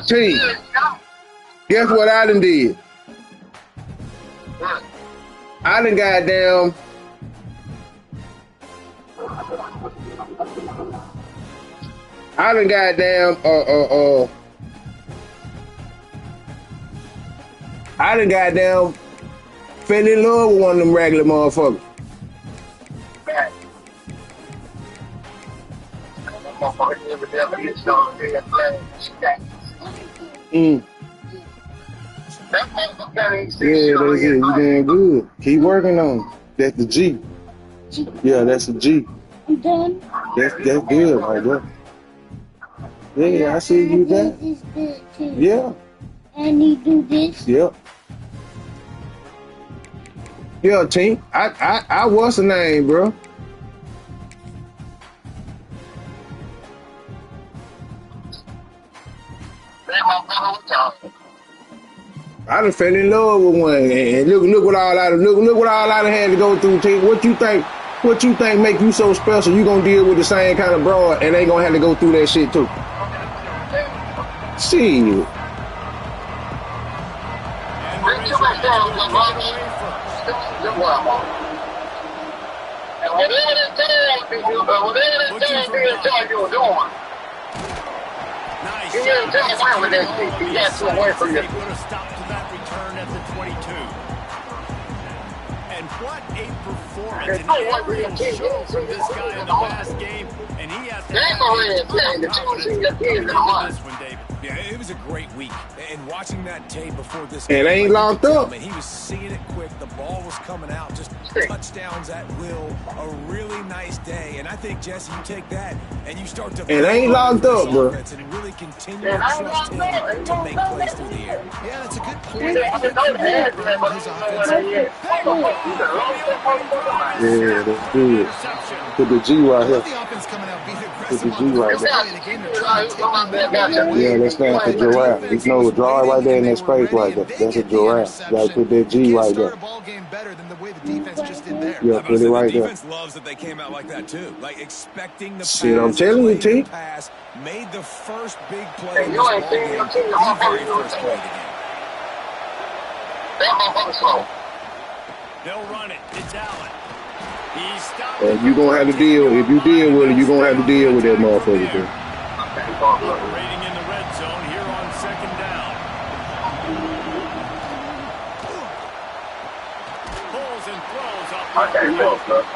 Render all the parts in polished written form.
T, guess what I done did? I done goddamn. I done goddamn. I done goddamn fell in love with one of them regular motherfuckers. Mm. Yeah, that's it. You doing good. Keep working on it. That's the G. Yeah, that's the G. You done? That's good right there. Yeah, I see you there. This is good too. Yeah. And you do this? Yep. Yeah, Tink. I what's the name, bro? I done fell in love with one, and look what all I done had to go through. Tink. What you think make you so special? You gonna deal with the same kind of broad, and they gonna have to go through that shit too. Shit. And whatever they tell you were doing, you didn't tell away with that shit. You got to away from it. Put a stop to that return at the 22. And what a performance! An aerial show from this guy in the past game, and he has to have this one, David. Yeah, it was a great week. And watching that tape before this game, it ain't locked up. He was seeing it quick. The ball was coming out. Just touchdowns at will. A really nice day. And I think, Jesse, you take that and you start to... It ain't locked up, bro. And really continue to trust him to make plays through the air. Yeah, that's a good point. Yeah, that's good. Put the G right here. Put the G right there. Yeah, that's not for giraffe. You know, draw it right there in that space right there. That's a giraffe. You gotta put that G right there. Yeah, put it right there. Defense loves that they came out like that too. Like expecting the shit, I'm telling you, T. Pass, made the first big play in this ball game. The very first play of the game. They'll run it. It's Allen. And you gonna have to deal. If you deal with it, you gonna have to deal with that motherfucker. Operating in the red zone here on second down. Pulls and throws up.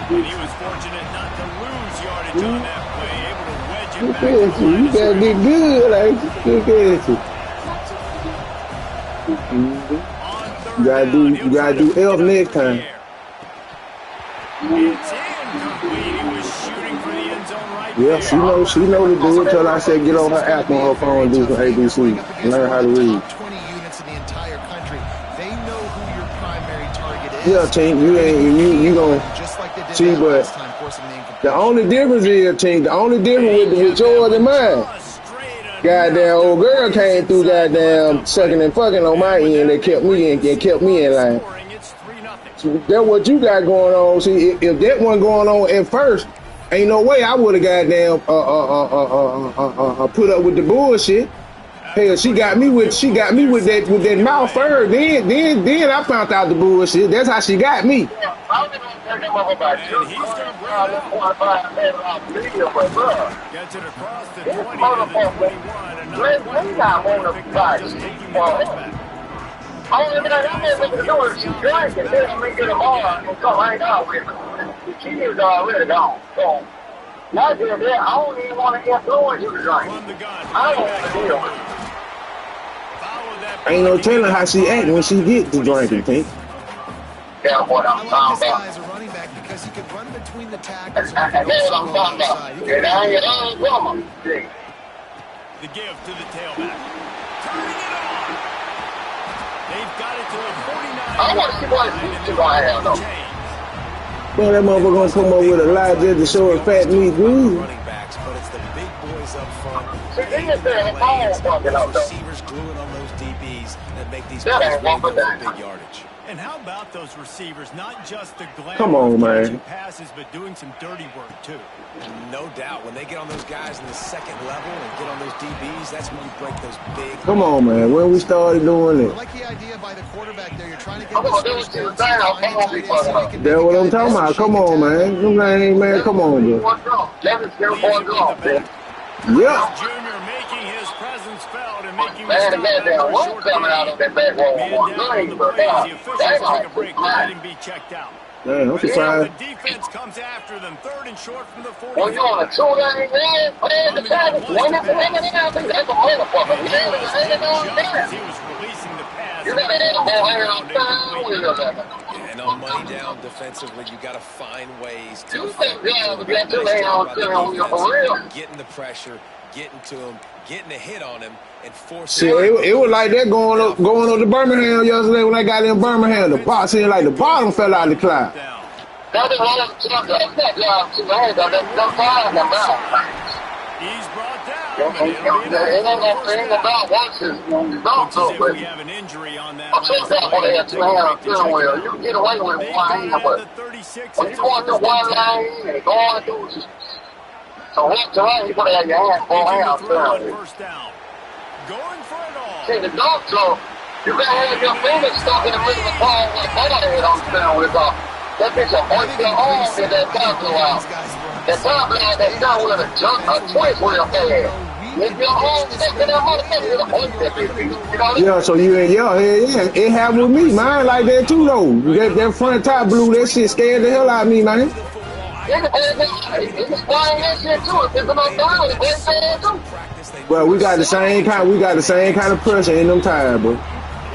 And he was fortunate not to lose yardage on that play. Able to wedge it back. You gotta get good, like you gotta do Elf next time. It's incomplete. He was shooting for the end zone right yeah, there. she knows to do it till I said get on her app on her phone and do some ABC. Learn how to read. 20 units in the entire country. They know who your primary target is. Yeah, Tink, you gonna see, but the only difference is, Tink, the only difference with yours and mine. Goddamn old girl came through goddamn sucking and fucking on my end and kept me in line. That's what you got going on. See, if that wasn't going on at first, ain't no way I would have goddamn put up with the bullshit. Hell, she got me with that mouth first. Then I found out the bullshit. That's how she got me. Gets it across the 20 to the 21. Only thing I'm able to do is she drank and then we get a bar and come hang out with her. She is already gone. So, not just that, I don't even want to influence you to drink. I don't want to deal with it. Ain't no telling how she act when she get to drinking, Pink. Yeah, what I'm talking about. As a running back because he could run between the tackles. That's what I'm talking about. And I ain't woman. The give to the tailback. Turning it on. They've got it to the 49. I want to see what she's going to have, though. Man, that motherfucker gonna come up with a lie just to show a fat meat dude. Running backs, but it's the big boys up front. See, they just said the ball fucking up, though. Receivers gluing on those DBs that make these That plays ain't one for really that. big yardage. And how about those receivers? Not just the glamour Come on, of catching man. passes, but doing some dirty work, too. No doubt. When they get on those guys in the second level and get on those DBs, that's when you break those big... Come on, man. When we started doing I it. like the idea by the quarterback there. You're trying to get I'm this gonna do first it to down, the down. find the tight end so they can That's what I'm talking about. Come on, man. Them things, man. Come on, bro. Devin still going off, man. Yeah. Junior making his presence felt and making Man, the that stop damn after a one short coming out of gain. that back wall. Man down on the plays. The officials Damn, took a break to let him be checked out. Man, I'm The surprised. defense comes after them, 3rd and short from the 40. when you're on a 2-lane man, man, the time is running for him and everything. That's a motherfucker. And Man, he was hanging hit on just as down. he was releasing the pass. You got to have a ball hanging on down with him. And on money down defensively, you got to find ways to... You think, yeah, we got 2 lanes on down for real. Getting the pressure, getting to him, getting a hit on him, and See, forcing... it was like that going up to Birmingham yesterday when I got in Birmingham. The box seemed like the bottom fell out of the cloud. That's the one that's not down 2 lanes. That's fine. He's brought down. It ain't gonna about once it's not so, We but have an injury on that. I'm saying that when they have 2 hands steering wheel, you can get away with it with 1 hand, but when you going through 1 lane and going through so left to right, you gotta have your hand 4 hands steering wheel. First down. Going for it all. See, the dog throw, you gotta have your fingers stuck in the middle of the ball like Butterhead on the steering wheel. That bitch will hoist your arm in that top blow out. That top blow out, that's not with a twist real fast. If your arm stuck in that motherfucker, it'll hoist that bitch. You know? Yeah, so you ain't yeah. It happened with me. Mine like that too though. That front top blew, that shit scared the hell out of me, man. Well, we got the same kind of pressure in them tires, bro.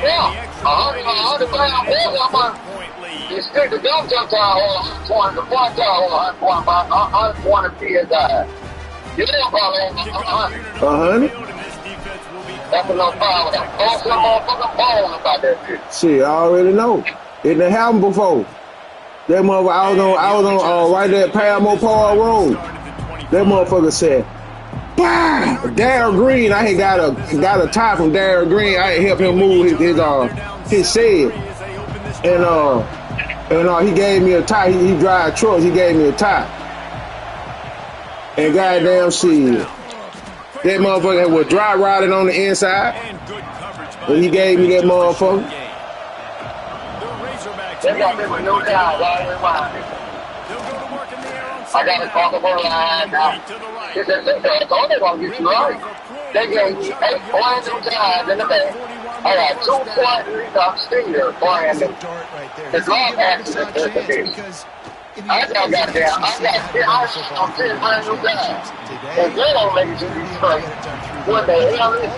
Yeah, 100 you stick the dump tire on the front tire on 120 PSI. You know probably 100. 100? That's enough power. Don't some motherfucking ball about that shit. Shit, I already know. It done happened before. That motherfucker, I was on right there at Paramount Park Road. That motherfucker said, "Bah!" Darryl Green, I had got a tie from Darryl Green. I had helped him move his shed. And he gave me a tie. He drive trucks. He gave me a tie. And goddamn shit, that motherfucker was dry rotted on the inside. And he gave me that motherfucker. They got me with no guys all the way. I got a comfortable line now. That's all they're going to get you right. They gave me 8 brand new guys in the back. I got 2 flight rebound stinger brand new. It's not accident. I got 10 brand new guys. And they don't make it to these straight. What the hell is it?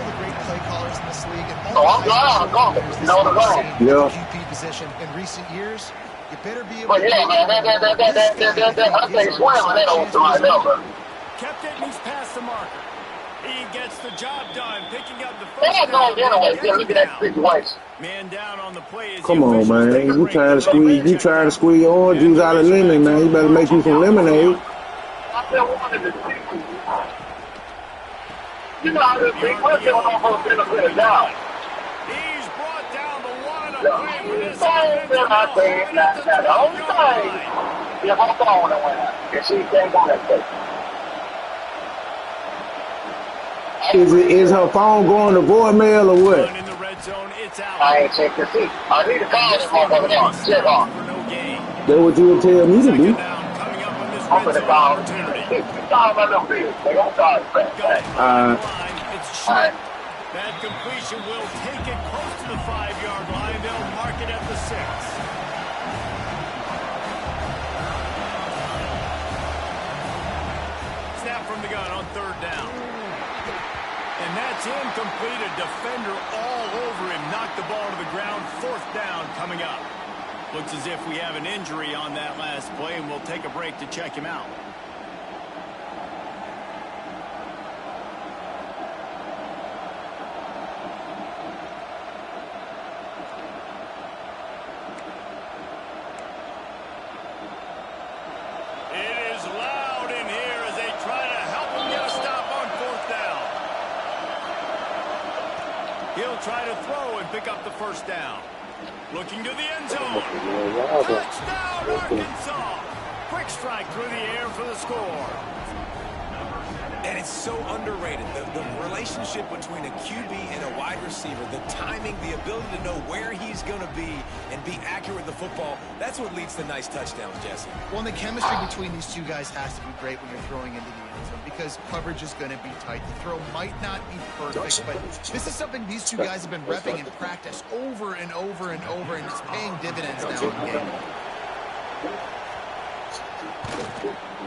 So I'm glad I'm going. You know what I'm saying? Yeah. Position in recent years, you better be able but yeah, man, I think swimming that on my level. Kept getting these past the marker. He gets the job done, picking up the first. They're not going anyway. Yeah, look at that situation. Man down on the play. Come on, man. You trying to squeeze orange juice out of lemon, man. You better make you some lemonade. I still wanted to see. You know how this thing was going on for a bit of down. He's brought down the one. The only thing, if I'm going to win, if she can't go that way. Is her phone going to voicemail or what? In the red zone, it's out. I ain't checked the seat. I need to call this motherfucker down. Check on. That's what you would tell me to do. I'm going to call him. Call my little bitch. They don't call it back. It's short. That completion will take it close to the 5-yard line. They'll mark it at the 6. Snap from the gun on 3rd down. And that's incomplete. A defender all over him. Knocked the ball to the ground. 4th down coming up. Looks as if we have an injury on that last play, and we'll take a break to check him out. He'll try to throw and pick up the 1st down. Looking to the end zone. Touchdown, Arkansas. Quick strike through the air for the score. And it's so underrated. The relationship between a QB and a wide receiver, the timing, the ability to know where he's going to be and be accurate with the football, that's what leads to nice touchdowns, Jesse. Well, and the chemistry between these two guys has to be great when you're throwing into the end zone because coverage is going to be tight. The throw might not be perfect, but this is something these two guys have been repping in practice over and over and over, and it's paying dividends now in the game.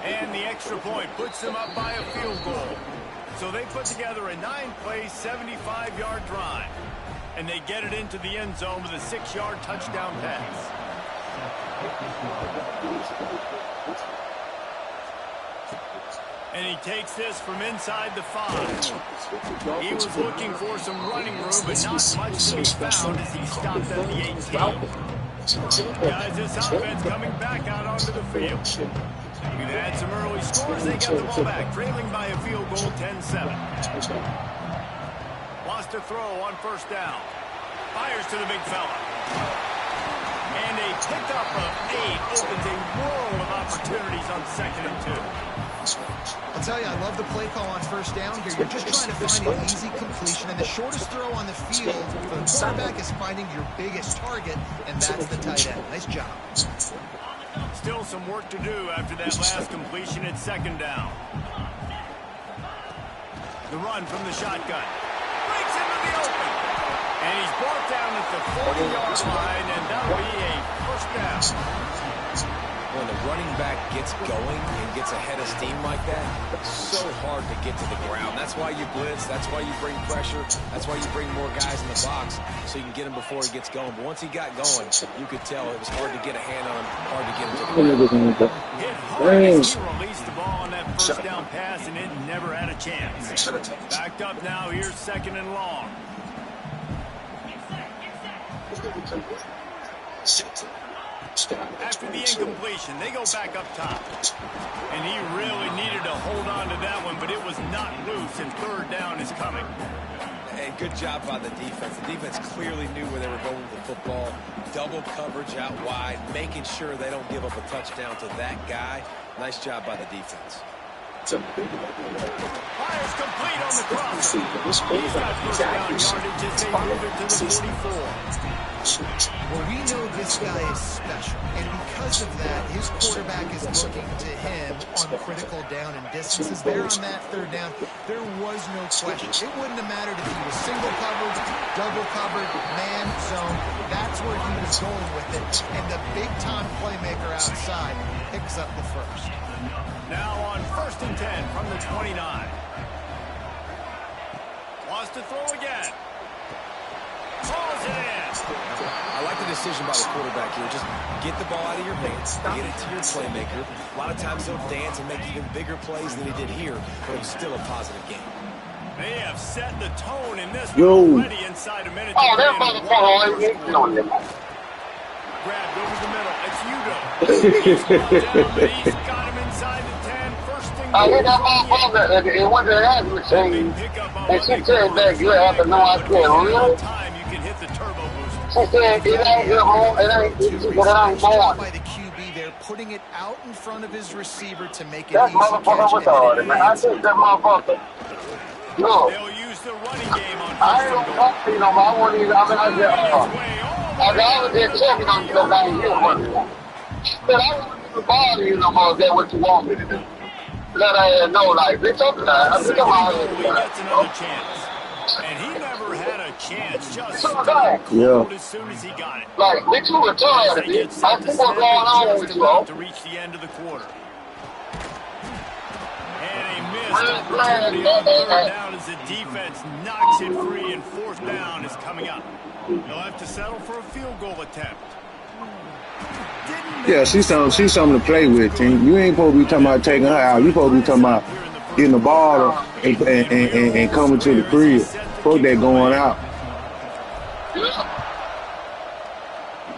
And the extra point puts them up by a field goal. So they put together a 9-play, 75-yard drive. And they get it into the end zone with a 6-yard touchdown pass. And he takes this from inside the 5. He was looking for some running room, but not much to be found as he stopped at the 18. Guys, this offense coming back out onto the field. We've had some early scores. They got the ball back, trailing by a field goal, 10-7. Lost a throw on first down. Fires to the big fella. And a pickup of 8 opens a world of opportunities on 2nd and 2. I'll tell you, I love the play call on first down here. You're just trying to find an easy completion, and the shortest throw on the field for the quarterback is finding your biggest target, and that's the tight end. Nice job. Still some work to do after that last completion at 2nd down. The run from the shotgun. Breaks into the open. And he's brought down at the 40-yard line, and that'll be a first down. When the running back gets going and gets ahead of steam like that, it's so hard to get to the ground. That's why you blitz. That's why you bring pressure. That's why you bring more guys in the box so you can get him before he gets going. But once he got going, you could tell it was hard to get a hand on him, hard to get him to the ground. Hit hard as he released the ball on that first down pass, and it never had a chance. Backed up now. Here's 2nd and long. After the incompletion, they go back up top. And he really needed to hold on to that one, but it was not loose, and 3rd down is coming. And good job by the defense. The defense clearly knew where they were going with the football. Double coverage out wide, making sure they don't give up a touchdown to that guy. Nice job by the defense. Fires complete on the cross. He's got first down yardage as they move it to the 44. Well, we know this guy is special, and because of that, his quarterback is looking to him on critical down and distances. There on that 3rd down, there was no question. It wouldn't have mattered if he was single covered, double covered, man zone. That's where he was going with it, and the big-time playmaker outside picks up the first. Now on 1st and 10 from the 29. Wants to throw again. Calls it in. I like the decision by the quarterback here. Just get the ball out of your hands, get it to your playmaker. A lot of times he'll dance and make even bigger plays than he did here, but it was still a positive game. They have set the tone in this one already inside a minute. Oh, they're motherfucker. Grabbed over the middle. It's Udo. He's down, but he's got him inside the 10. First thing I hit that motherfucker. It went to the ad machine. And she said that you have to know I said, really? She said, it ain't your home. It ain't born. By the QB there, putting it out in front of his receiver to make it That easy motherfucker was hard, man. I think that motherfucker. No. They'll use the running game on I ain't gonna talk to you no more. I won't even. I was just checking on you because I ain't here for you. But I won't even bother you no more if that's what you want me to do. Let I know, like, bitch, I'm tired. I'm just another chance. And he never had a chance. Just as soon as he got it. Like, bitch, you retarded, bitch. I think what's going on with you, bro. To reach the end of the quarter. And a missed opportunity on 3rd down as the defense knocks it free, and 4th down is coming up. They'll have to settle for a field goal attempt. Yeah, she's something to play with, team. You ain't supposed to be talking about taking her out. You supposed to be talking about getting the ball and coming to the crib. Supposed that going out.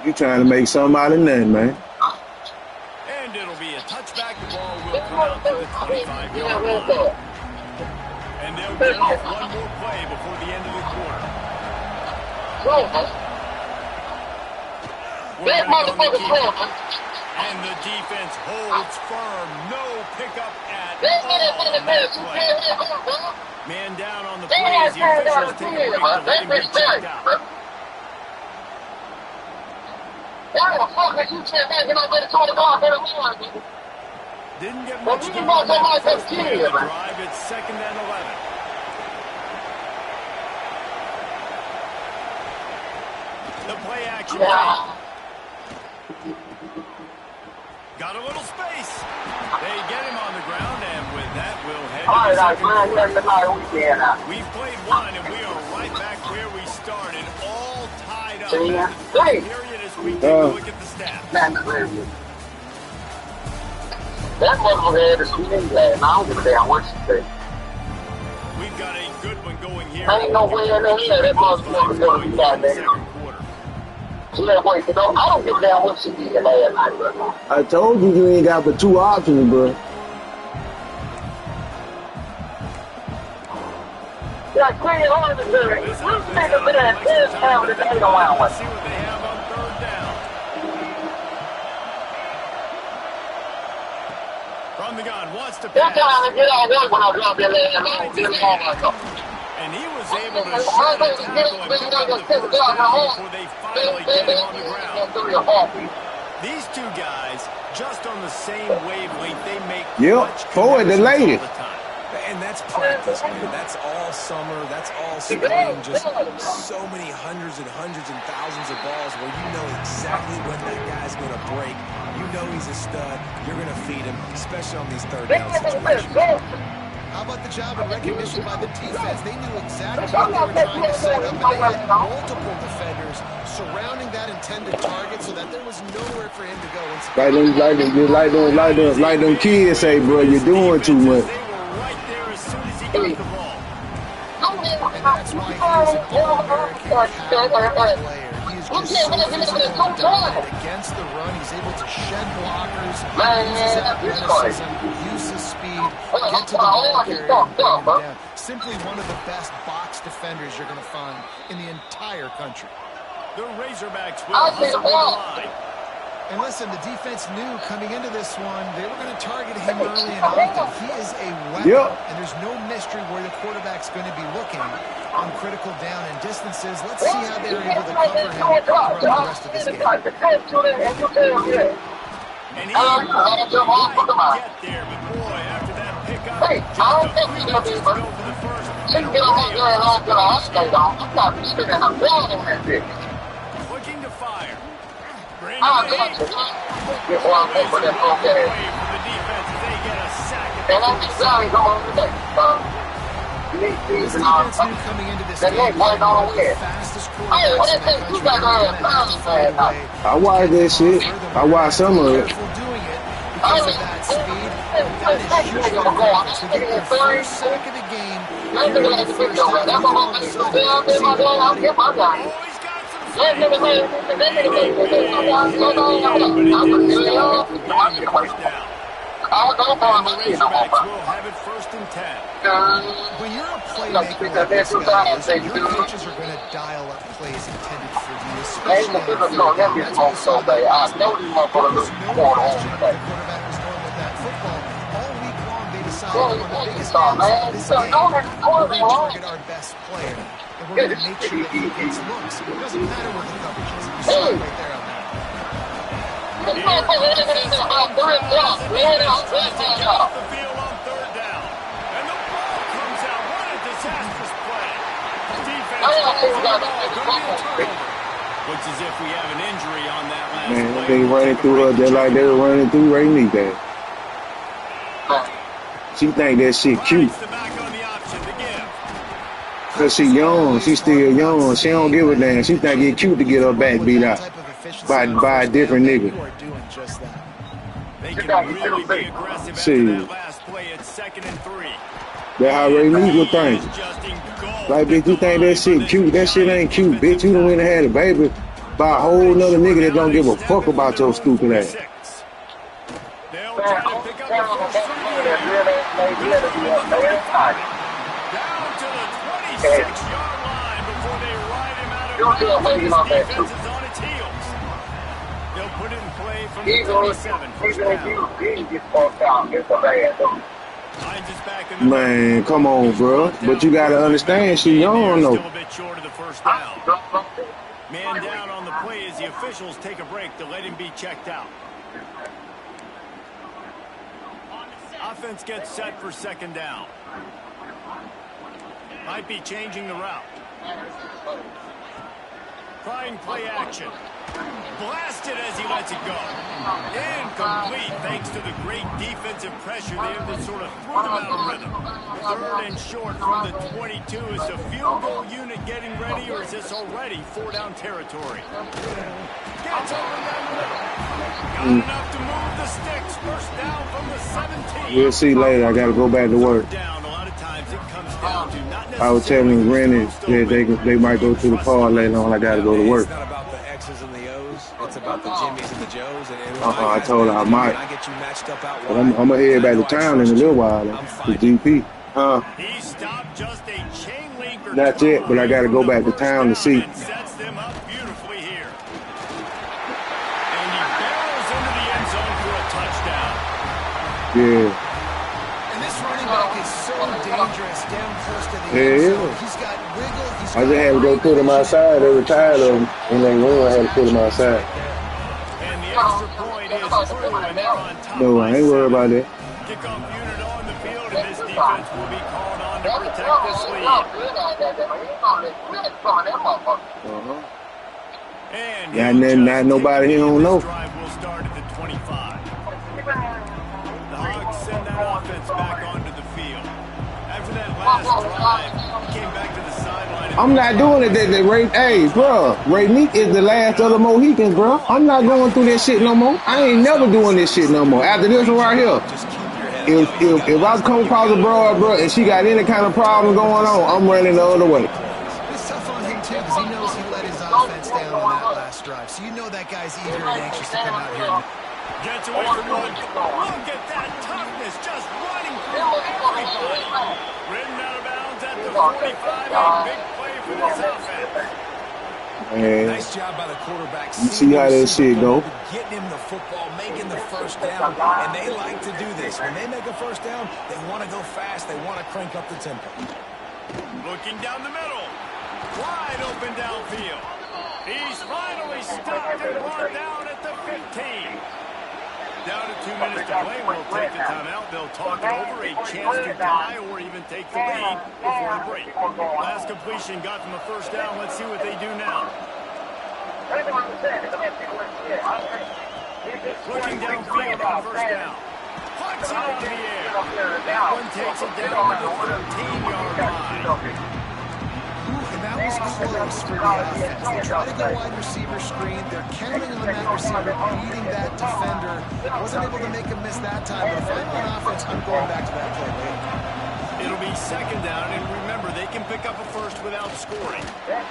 You trying to make something out of nothing, man. And it'll be a touchback. The ball will come out to the 25-yard line. And they'll get off one more play before the end of the quarter. That motherfucker scored. And the defense holds firm. No pickup at That all on that play. nigga, Man down on the play as the officials take a break to let him get checked out. Why the fuck is you saying that? You're not ready to the ball for the one. Didn't get much going on that first play of the drive. It's 2nd and 11. The play action fake. Got a little space. They get him on the ground, and with that, we'll head to the second quarter. We've played one, and we are right back where we started, all tied up. Period as we take a look at the stats. That motherfucker had a swing last. I don't give a damn what she said. We've got a good one going here. Ain't no way in the hell that motherfucker's gonna be goddamn. Yeah, wait, you know, I don't give a damn what she did last night, bro. I told you ain't got but 2 options, bro. Yeah, clean your arms and do it. You think of that 10 pounds that they don't want with. See what they have on 3rd down. From the gun, wants to That pass. time to get out work when I drop that last. And he was able to shut a tackle and pick up the first down before they finally get him on the ground. These two guys, just on the same wavelength, they make much forward the lady. all the time. And that's practice, man. That's all summer. That's all spring. Just so many hundreds and thousands of balls where you know exactly when that guy's going to break. You know he's a stud. You're going to feed him, especially on these 3rd down situations. How about the job and recognition by the defense? They knew exactly what they were trying to set up, and they had multiple defenders surrounding that intended target so that there was nowhere for him to go. Like them kids say, bro, you're doing too much. They were right there as soon as he got the ball. And that's why he's an all-American caliber player. He's just so physical and dominant against the run. He's able to shed blockers, use his athleticism, use his speed, get to the ball carrier and bring him down. Simply one of the best box defenders you're going to find in the entire country. The Razorbacks will hustle the line. And listen, the defense knew coming into this one, they were going to target him early and often. He is a weapon, and there's no mystery where the quarterback's going to be looking on critical down and distances. Let's see how they're able to cover him throughout the rest of this game. And he might get there, but boy, after that pickup, just a few inches to go for the first. Looking to fire. Brandon Lee. Away from the defense as they get a sack at the This defense knew coming into this game, the fastest quarterbacks in the country. I watched that shit. I watched some of it. Careful doing it because of that speed. That is huge for the offense. To get their first sack of the game, here in the first half, you can all of a sudden see the When you're a playmaker like this guy is, your coaches are going to dial up plays intended for you, especially on the field. That's what we saw. There was no question the quarterback was going with that football. All week long, they decided on the biggest asset of this game, we're going to target our best player. And we're going to make sure that he gets looks. It doesn't matter what the coverage is. You saw it right there on that. Looks as if we have an injury on that last Man, play. they running through her just like they were running through Ray Ncaa. She think that shit cute. Cause she young, she still young. She don't give a damn. She think it cute to get her back beat out by a different nigga. They can really be aggressive after that last play at 2nd and 3. That's how Ray Ncaa think. Like, bitch, you think that shit cute? That shit ain't cute, bitch. You done went and had a baby by a whole nother nigga that don't give a fuck about your stupid ass. They'll try to pick up the first down to the 26-yard line before they ride him out of bounds. His defense is on its heels. from the Even 27. First if down. you didn't get fucked out, it's a bad though. Hines is back in the Man, come on, bro. But you got to understand, she young, still though. a bit short of the first down. Man down on the play as the officials take a break to let him be checked out. Offense gets set for second down. Might be changing the route. Trying play action. Blasted as he lets it go. Incomplete thanks to the great defensive pressure there that sort of threw them out of rhythm. Third and short from the 22. Is the field goal unit getting ready, or is this already 4-down territory? Gets over down the middle. Got enough to move the sticks. First down from the 17. We'll see later. I got to go back to work. Down. A lot of times it comes down to not I was telling Granny that they might go to the car later on. I got to go to work. It's not about the X's and the O's. It's about the Jimmys and the Joes. And I told her I might. I get you matched up out But I'm going to head back to town in a little while. The GP. He stopped just a chain link or That's it, but I got to go back to town to see. Sets them up beautifully here. And he barrels into the end zone for a touchdown. Yeah. And this running back is so dangerous down close to the Yeah, end yeah. zone. He's got wiggle. He's I just had to go put him outside. They were tired of him, and they knew I had to put him outside. And the extra point is through, and they're on top. No, I ain't worried about that. Kickoff unit on the field, and this defense will be called on to protect this lead. And Not nobody he don't know. This drive will start at the 25. The Hogs send that offense back onto the field. After that last drive, he came back to the sideline. I'm not doing it. Hey, bro, Ray Meek is the last of the Mohicans, bro. I'm not going through that shit no more. I ain't never doing this shit no more. After this one right here, if I come across a broad, bro, and she got any kind of problem going on, I'm running the other way. It's tough on him, too, because he knows he let his offense down on that last drive. So you know that guy's eager and anxious to come out here and Gets away from one. Look at that toughness, just running through everybody. Ridden out of bounds at the 45. A big play for this offense. Man, Nice job by the quarterback. you see how that shit go. Getting him the football, making the first down, and they like to do this. When they make a first down, they want to go fast. They want to crank up the tempo. Looking down the middle. Wide open downfield. He's finally stopped and brought down at the 15. Down to 2 minutes to play. We'll take the timeout. They'll talk it over. A chance to tie or even take the lead before the break. Last completion got them a first down. Let's see what they do now. Looking downfield on first down. Puts it on the air. That one takes it down to the 13-yard line. And that was close for the offense. They try to go wide receiver screen. They're counting on that receiver beating that defender. Wasn't able to make a miss that time, but if I'm on offense, I'm going back to that play later. It'll be second down, and remember, they can pick up a first without scoring. And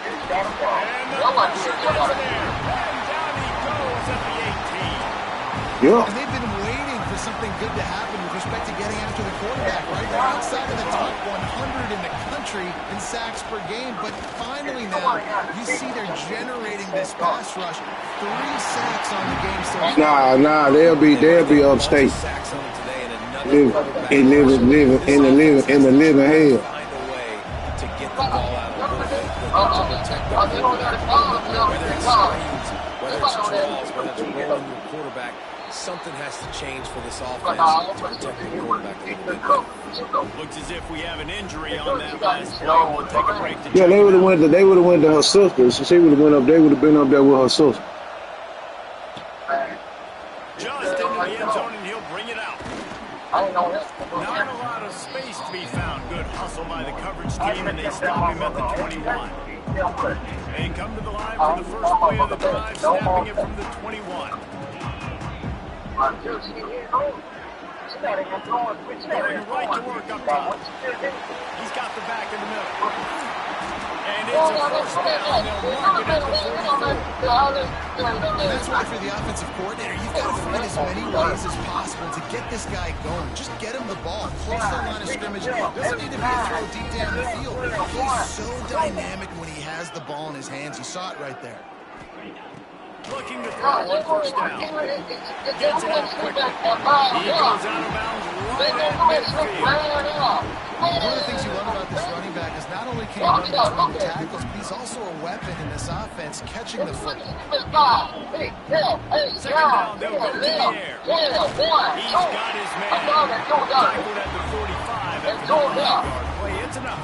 the pressure gets there. And down he goes at the 18. Yeah. And they've been waiting for something good to happen with respect to getting after the quarterback, right? They're outside of the top 100 in the country in sacks per game, but finally now you see they're generating this pass rush. 3 sacks on the game so far. Nah, they'll be upstate. Sacks on him today, and Living in the living hell. find a way to get the ball out of the to protect the quarterback. Whether it's screens, whether it's draws, whether it's rolling your quarterback, something has to change for this offense to protect the quarterback a little bit. Looks as if we have an injury on that last play. We'll take a break to Yeah, check they would it have out. went to her sister. So she would have went up. They would have been up there with her sister. Just into the end zone, and he'll bring it out. Not a lot of space to be found. Good hustle by the coverage team, and they stop him at the 21. They come to the line for the first play of the drive, snapping it from the 21. Going right to work up top. He's got the back in the middle. And it's a first down. They'll mark it at the 44. And that's why for the offensive coordinator, you've got to find as many ways as possible to get this guy going. Just get him the ball. Close the line of scrimmage. Doesn't need to be a throw deep down the field. He's so dynamic when he has the ball in his hands. You saw it right there. looking to throw on first down. Gets it out quickly. He goes out of bounds right at midfield. One of the things you love about this running back is not only can he run between the tackles, but he's also a weapon in this offense, catching the football. Second down, they'll go to the air. He's got his man. Tackled at the 45 after the 1-yard play. It's enough.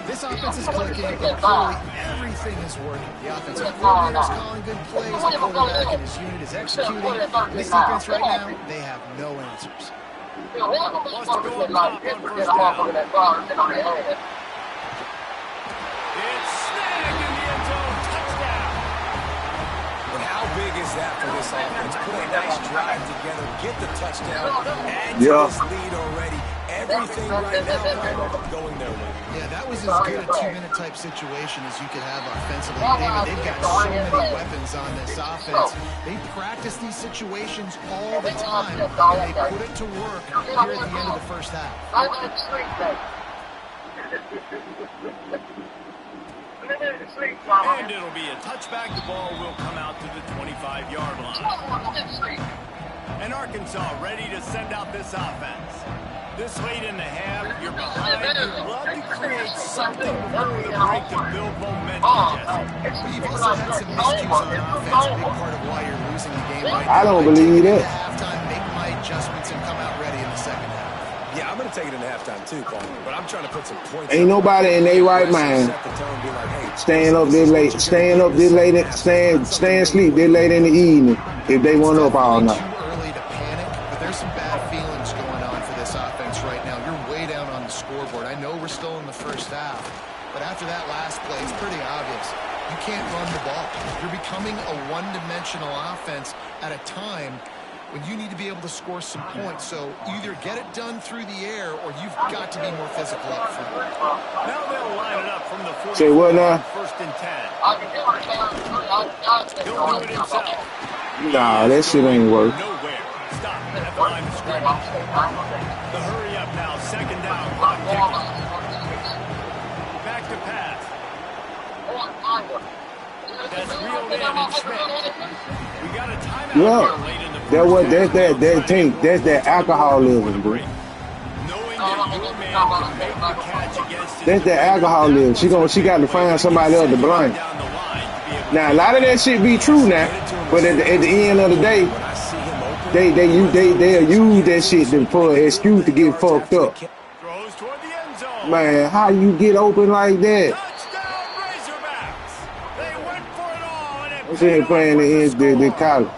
This offense is clicking, but clearly everything is working. The offensive coordinator is calling good plays. The quarterback and his unit is executing. This defense right now, they have no answers. Wants to go up top on first down. It's snagged in the end zone. Touchdown. But how big is that for this offense? Put a nice drive together, get the touchdown, add to this lead already. Everything right now kind of going their way. Yeah, that was as good a 2-minute type situation as you could have offensively. David, they've got so many weapons on this offense. They practice these situations all the time, and they put it to work here at the end of the first half. And it'll be a touchback. The ball will come out to the 25-yard line. And Arkansas ready to send out this offense. This late in the half, you're behind. You'd love to create something before the break to build momentum, Jesse. You've also had some miscues on offense, a big part of why you're losing the game right now. I don't believe that. Halftime, make my adjustments and come out ready in the second half. Yeah, I'm going to take it into halftime too, Paul. But I'm trying to put some points. Ain't nobody in their right mind staying up this late, staying asleep this late in the evening if they want up all night. Too early to panic, but there's some bad feelings going on for this offense right now. You're way down on the scoreboard. I know we're still in the first half, but after that last play, it's pretty obvious. You can't run the ball. You're becoming a one-dimensional offense at a time when you need to be able to score some points. So either get it done through the air or you've got to be more physical up front. Now they'll line it up from the 40. Say what now? First and 10. He'll do it himself. Nah, that shit ain't work. Nowhere. Stop at the line of scrimmage. The hurry up now. Second down. Clock ticking. Back to pass. That's reeled in and Schmidt. We got a timeout here late in the first. That's that alcoholism, bro. Knowing that your man can make the catch against his That's that alcoholism. She got to find somebody else to blame. down the line to be able Now a lot of that shit be true now, but at the end of the day, they'll use that shit for an excuse to get fucked up. throws toward the end zone. Man, how you get open like that? Touchdown Razorbacks. They went for it all and it I'm sitting playing the college.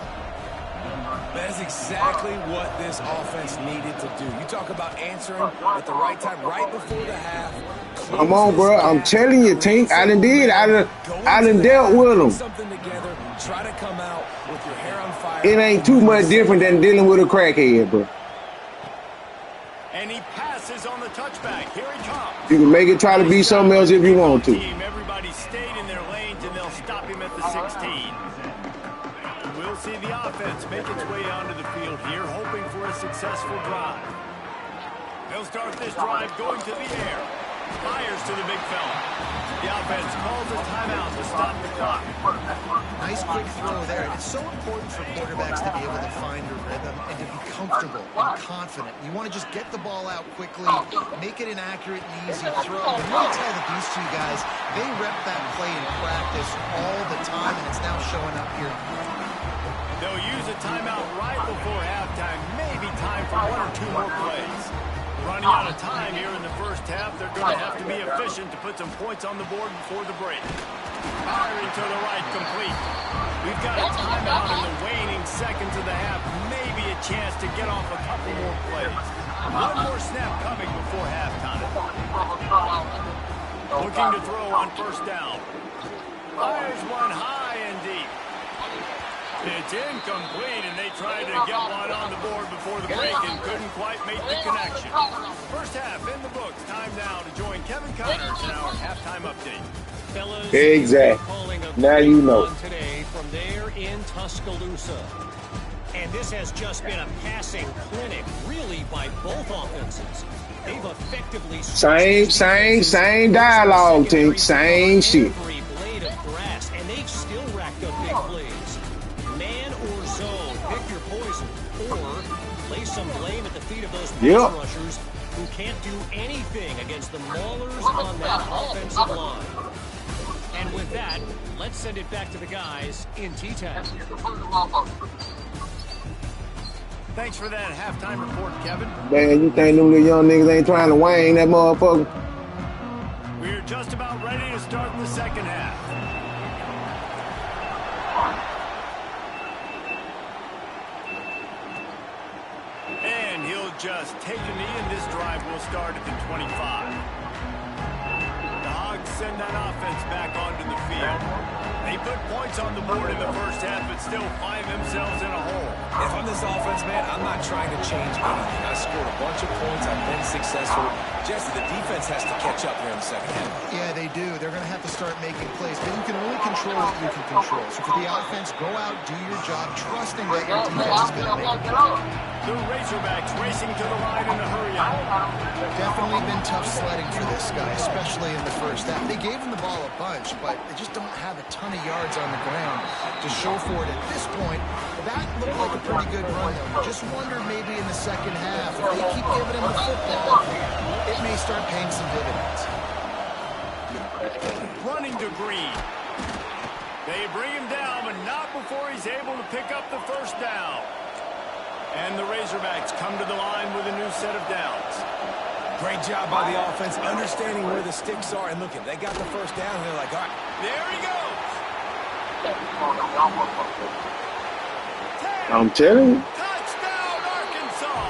That's exactly what this offense needed to do. You talk about answering at the right time, right before the half. Come on, bro. I'm telling you, Tink. I done dealt with them. Something together. Try to come out with your hair on fire. It ain't too much different than dealing with a crackhead, bro. And he passes on the touchback. Here he comes. You can make it try to be something else if you want to. Everybody stayed in their lanes and they'll stop him at the 16. We'll see the offense make its way onto the field here, hoping for a successful drive. They'll start this drive going to the air. Fires to the big fella. The offense calls a timeout to stop the clock. Nice quick throw there. It's so important for quarterbacks to be able to find a rhythm and to be comfortable and confident. You want to just get the ball out quickly, make it an accurate and easy throw. You can tell that these two guys, they rep that play in practice all the time, and it's now showing up here. They'll use a timeout right before halftime. Maybe time for one or two more plays. Running out of time here in the first half. They're going to have to be efficient to put some points on the board before the break. Firing to the right, complete. We've got a timeout in the waning seconds of the half. Maybe a chance to get off a couple more plays. One more snap coming before halftime. Looking to throw on first down. Fires one high and deep. It's incomplete, and they tried to get one on the board before the break and couldn't quite make the connection. First half in the books. Time now to join Kevin Connors in our halftime update. Fellas, Exactly. Now you know. Today from there in Tuscaloosa. And this has just been a passing clinic, really, by both offenses. They've effectively Same dialogue, Tink. Same shit. every blade of grass, and they've still you're poisoned, or lay some blame at the feet of those pass Yep. rushers who can't do anything against the maulers on that offensive line. And with that, let's send it back to the guys in T-Town. Thanks for that halftime report, Kevin. Man, you think them little young niggas ain't trying to wang that motherfucker? We're just about ready to start the second half. And he'll just take a knee, and this drive will start at the 25. The Hogs send that offense back onto the field. They put points on the board in the first half, but still find themselves in a hole. If I'm this offense, man, I'm not trying to change anything. I scored a bunch of points. I've been successful. Jesse, the defense has to catch up here in the second half. Yeah, they do. They're going to have to start making plays, but you can only control what you can control. So for the offense, go out, do your job, trusting that your defense is going to make it. The Razorbacks racing to the line in a hurry up. Definitely been tough sledding for this guy, especially in the first half. They gave him the ball a bunch, but they just don't have a ton of yards on the ground to show for it at this point. That looked like a pretty good run, though. Just wonder maybe in the second half, if they keep giving him the football, it may start paying some dividends. Running to Green. They bring him down, but not before he's able to pick up the first down. And the Razorbacks come to the line with a new set of downs. Great job by the offense, understanding where the sticks are. And look, they got the first down, and they're like, all right. There he goes. I'm telling you. Touchdown, Arkansas.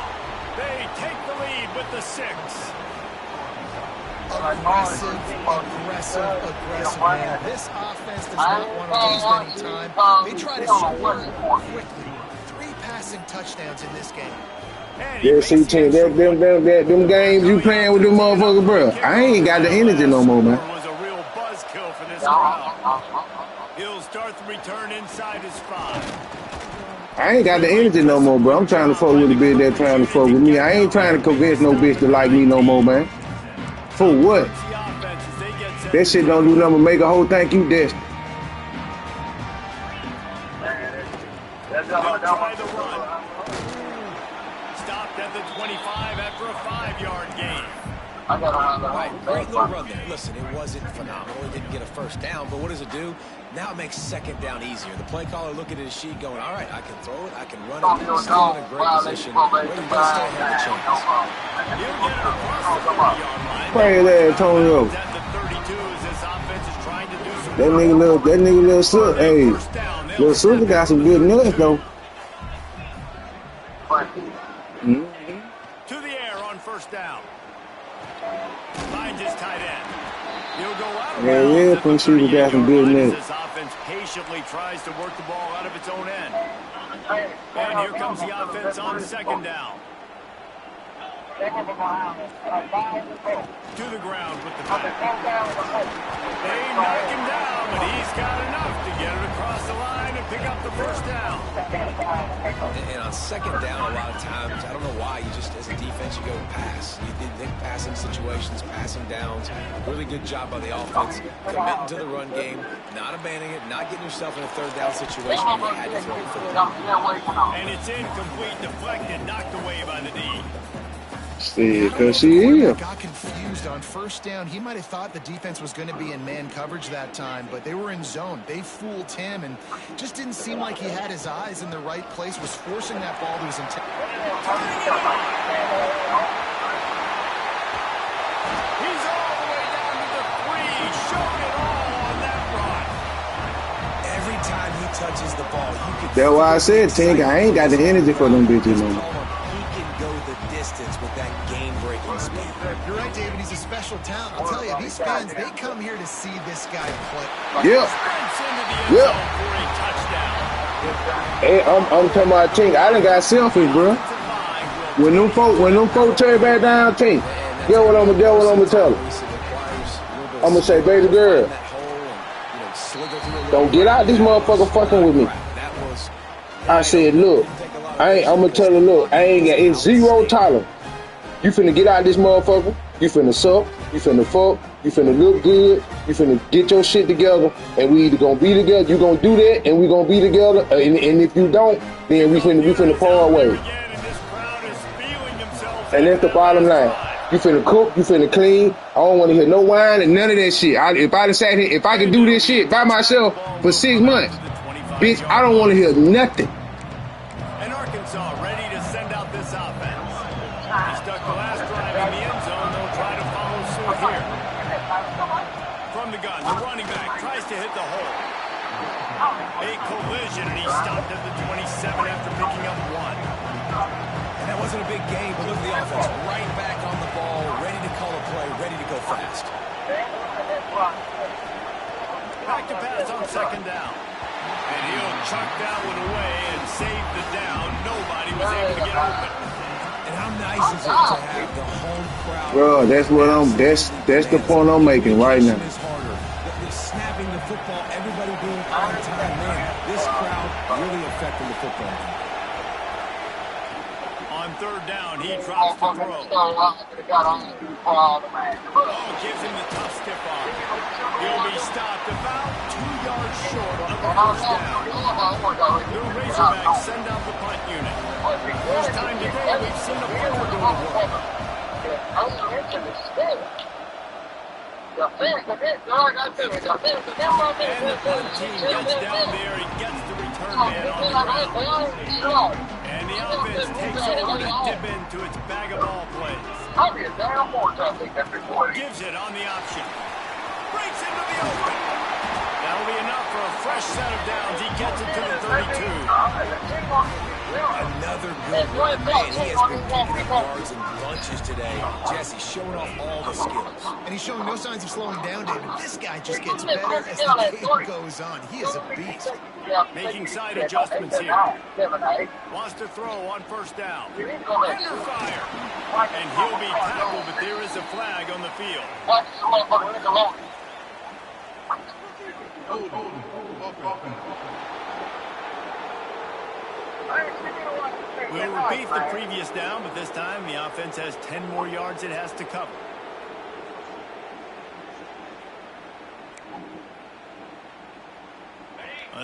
They take the lead with the 6. Aggressive, man. This offense does not want to waste any time. They try to score quickly. 3 passing touchdowns in this game. Yeah, see, Tim, them games you playing with them motherfuckers, bro. I ain't got the energy no more, man. Was a real buzzkill for this crowd. He'll start the return inside his 5. I ain't got the energy no more, bro. I'm trying to fuck with the bitch that's trying to fuck with me. I ain't trying to convince no bitch to like me no more, man. For what? That shit don't do nothing but make a whole thank you destined. They'll try the run. Stopped at the 25 after a 5-yard gain. Right, great little run there. Listen, it wasn't phenomenal. It didn't get a first down, but what does it do? Now it makes second down easier. The play caller looking at his sheet going, all right, I can throw it, I can run it. He's still in a great position where he does still have the chance. He'll get it across the 40-yard line. Pray that, Antonio. At the 32 as this offense is trying to do some That nigga little Silk, hey, little Silk got some good nuts, though. to the air on first down. Finds his tight end. He'll go out of bounds Yeah, at the Prince Shooter got some good 38-yard line as nuts. this offense patiently tries to work the ball out of its own end. And here comes the offense on second down. To the ground with the back. They knock him down, but he's got enough to get it across the line and pick up the first down. And on second down, a lot of times, I don't know why, you just, as a defense, you go pass. You think passing situations, passing downs. Really good job by the offense. Committing to the run game, not abandoning it, not getting yourself in a third down situation where you had to throw it for the ball. And it's incomplete, deflected, knocked away by the D. See, because she is. Got confused on first down. He might have thought the defense was going to be in man coverage that time, but they were in zone. They fooled him and just didn't seem like he had his eyes in the right place, was forcing that ball to his intent. He's all the way down to the 3, showed it all on that run. Every time he touches the ball, you can. That's why I said, Tink, I ain't got the energy for them bitches no more. He can go the distance with that game-breaking speed. You're right, David. He's a special talent. I'll tell you, these fans, they come here to see this guy play. Yep. Sprints into the end zone for a touchdown. Hey, I'm talking about Tink. I done got selfish, bro. When them folk turn back down, Tink, get what I'm gonna tell them. I'm gonna say, baby girl, don't get out this motherfucker fucking with me. I said, look, I'm gonna tell her, look, I ain't got, it's 0 tolerance. You finna get out this motherfucker, you finna suck, You finna fuck. You finna look good. You finna get your shit together. And we either gonna be together. You gonna do that, and we gonna be together. And if you don't, then we finna part ways. And that's the bottom line. You finna cook, you finna clean. I don't want to hear no whine and none of that shit. If I sat here, if I can do this shit by myself for 6 months, bitch, I don't want to hear nothing. And Arkansas ready to send out this offense. He stuck the last drive in the end zone. They'll try to follow suit here. From the gun, the running back tries to hit the hole. A collision, and he stopped at the 27 after picking up 1. And that wasn't a big game, but look at the offense. Right back on the ball, ready to call a play, ready to go fast. Back to pass on second down. And he'll chuck that one away and save the down. Nobody was able to get open. And how nice is it to have the home crowd? Bro, that's the point I'm making right now. Is harder. Snapping the football, everybody being on time. Man, this crowd really affecting the football game. On third down, he drops the throw. Gives him the tough stiff arm. He'll be stopped about 2 yards short of the first down. The Razorbacks send out the punt unit. First time today we've seen a punter go to work. And the punt team gets down there. He gets the return man on the ground. And the offense takes over to dip into its bag of ball plays. Gives it on the option. Breaks into the open. That'll be enough for a fresh set of downs. He gets it to the 32. Another good run, man. He has been picking up yards in bunches today. Jesse showing off all the skills. And he's showing no signs of slowing down, David. This guy just gets better as the game goes on. He is a beast. Making side adjustments here. Wants to throw on first down. Under fire. And he'll be tackled, but there is a flag on the field. We'll repeat the previous down, but this time the offense has 10 more yards it has to cover.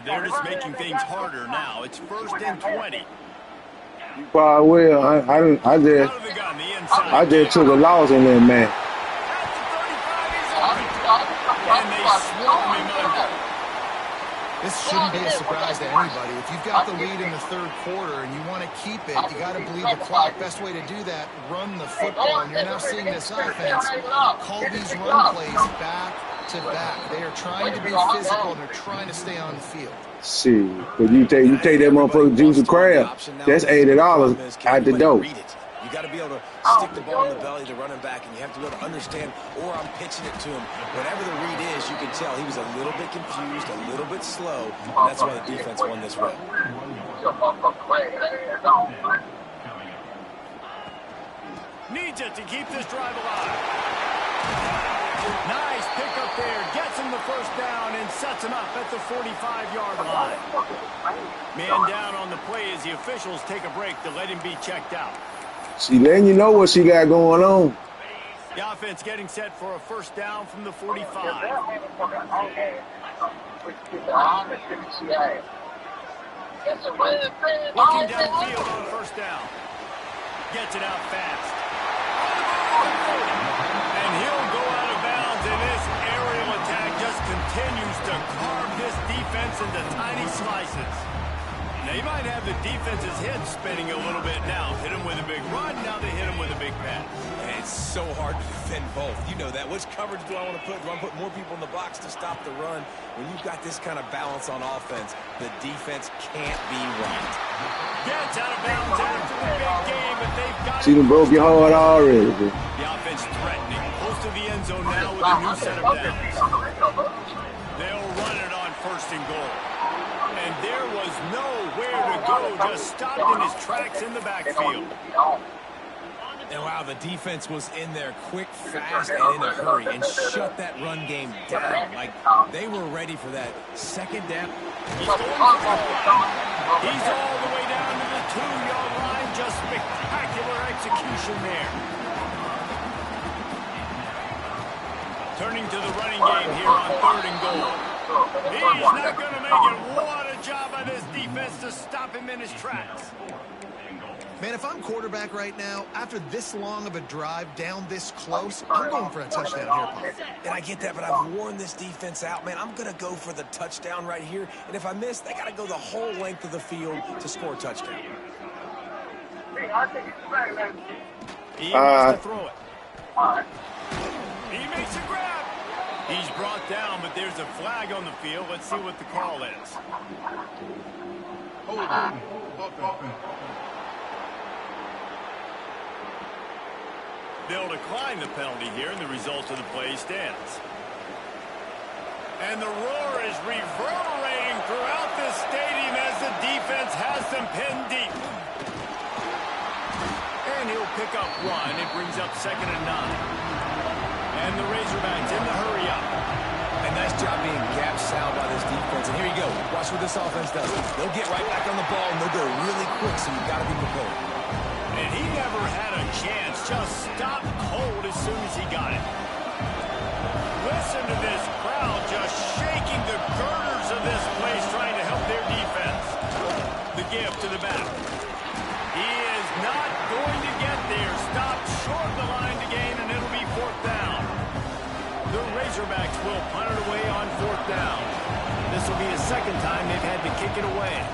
They're just making things harder now. It's 1st and 20. Well, I just took a loss in there, man. And they swarm him under. This shouldn't be a surprise to anybody. If you've got the lead in the third quarter and you want to keep it, you got to bleed the clock. Best way to do that, run the football. And you're now seeing this offense call these run plays back to back. They are trying to be physical and they're trying to stay on the field. See, but you take that motherfucker juice of crab, that's $80 out the door. You got to be able to stick the ball in the belly of the running back, and you have to be able to understand, or I'm pitching it to him. Whatever the read is, you can tell he was a little bit confused, a little bit slow. That's why the defense won this round. Needs it to keep this drive alive. Nice pickup there. Gets him the first down and sets him up at the 45-yard line. Man down on the play as the officials take a break to let him be checked out. She letting you know what she got going on. The offense getting set for a first down from the 45. Looking downfield on first down. Gets it out fast. And he'll go out of bounds, and this aerial attack just continues to carve this defense into tiny slices. Now, you might have the defense's head spinning a little bit now. Hit him with a big run, now they hit him with a big pass. And it's so hard to defend both. You know that. Which coverage do I want to put? Do I want to put more people in the box to stop the run? When you've got this kind of balance on offense, the defense can't be right. Gets out of bounds after the big game, but they've got She done broke your heart already. The offense threatening. Close to the end zone now with a new set of downs. They'll run it on first and goal. And there was nowhere to go, just stopped in his tracks in the backfield. And wow, the defense was in there quick, fast, and in a hurry, and shut that run game down. Like, they were ready for that second down. He's all the way down to the 2-yard line. Just spectacular execution there. Turning to the running game here on 3rd and goal. He's not going to make it. What a job by this defense to stop him in his tracks. Man, if I'm quarterback right now, after this long of a drive down this close, I'm going for a touchdown here, Paul. And I get that, but I've worn this defense out, man. I'm going to go for the touchdown right here. And if I miss, they got to go the whole length of the field to score a touchdown. He wants to throw it. He makes a grab. He's brought down, but there's a flag on the field. Let's see what the call is. They'll decline the penalty here, and the result of the play stands. And the roar is reverberating throughout this stadium as the defense has them pinned deep. And he'll pick up 1. It brings up 2nd and 9. And the Razorbacks in the hurry up. A nice job being gap sound by this defense. And here you go. Watch what this offense does. They'll get right back on the ball, and they'll go really quick, so you've got to be prepared. And he never had a chance. Just stopped cold as soon as he got it. Listen to this crowd just shaking the girders of this place, trying to help their defense. The give to the back. He is not going to get there. Stopped short of the line to gain, and it'll be 4th down. The Razorbacks will punt it away on 4th down. This will be the 2nd time they've had to kick it away.